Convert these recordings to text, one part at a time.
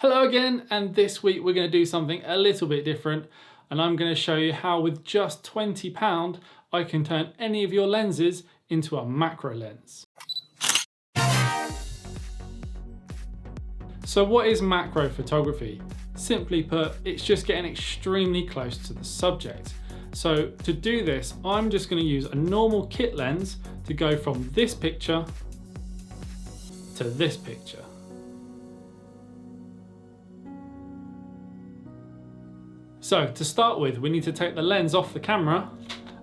Hello again, and this week we're going to do something a little bit different, and I'm going to show you how with just £20 I can turn any of your lenses into a macro lens. So what is macro photography? Simply put, it's just getting extremely close to the subject. So to do this, I'm just going to use a normal kit lens to go from this picture to this picture. So to start with, we need to take the lens off the camera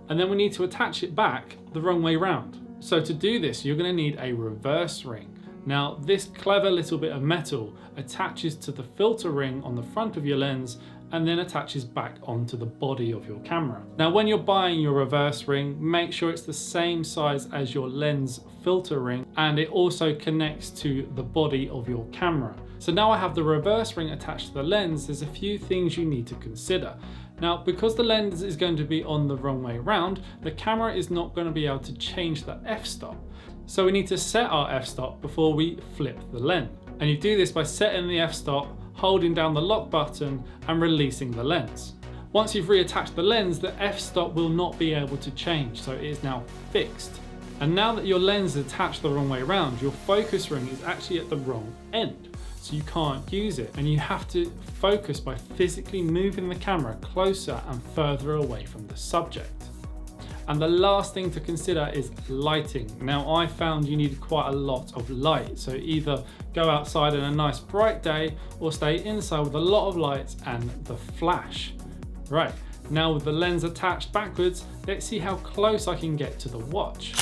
and then we need to attach it back the wrong way round. So to do this, you're going to need a reverse ring. Now this clever little bit of metal attaches to the filter ring on the front of your lens and then attaches back onto the body of your camera. Now when you're buying your reverse ring, make sure it's the same size as your lens filter ring and it also connects to the body of your camera. So now I have the reverse ring attached to the lens, there's a few things you need to consider. Now, because the lens is going to be on the wrong way round, the camera is not going to be able to change the f-stop. So we need to set our f-stop before we flip the lens. And you do this by setting the f-stop, holding down the lock button and releasing the lens. Once you've reattached the lens, the f-stop will not be able to change, so it is now fixed. And now that your lens is attached the wrong way around, your focus ring is actually at the wrong end. So you can't use it and you have to focus by physically moving the camera closer and further away from the subject. And the last thing to consider is lighting. Now I found you need quite a lot of light, so either go outside on a nice bright day or stay inside with a lot of lights and the flash. Right, now with the lens attached backwards, let's see how close I can get to the watch.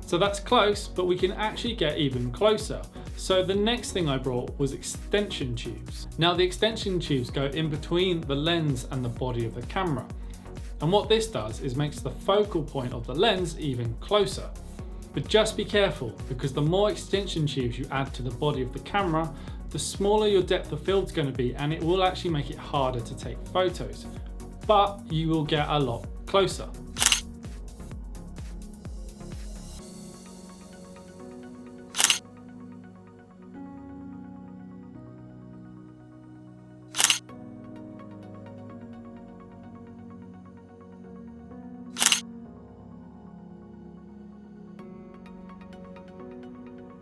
So that's close, but we can actually get even closer. So the next thing I brought was extension tubes. Now the extension tubes go in between the lens and the body of the camera. And what this does is makes the focal point of the lens even closer. But just be careful, because the more extension tubes you add to the body of the camera, the smaller your depth of field is going to be, and it will actually make it harder to take photos. But you will get a lot closer.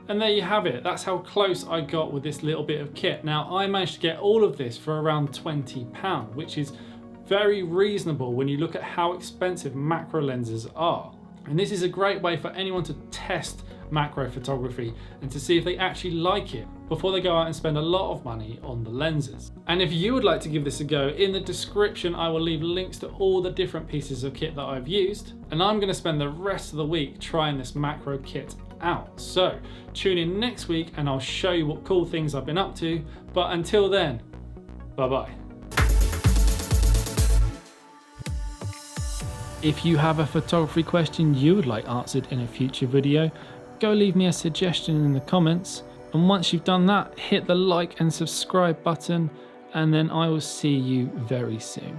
And there you have it, that's how close I got with this little bit of kit. Now I managed to get all of this for around £20, which is very reasonable when you look at how expensive macro lenses are. And this is a great way for anyone to test macro photography and to see if they actually like it before they go out and spend a lot of money on the lenses. And if you would like to give this a go, in the description I will leave links to all the different pieces of kit that I've used. And I'm going to spend the rest of the week trying this macro kit out. So tune in next week and I'll show you what cool things I've been up to. But until then, bye bye. If you have a photography question you would like answered in a future video, go leave me a suggestion in the comments. And once you've done that, hit the like and subscribe button, and then I will see you very soon.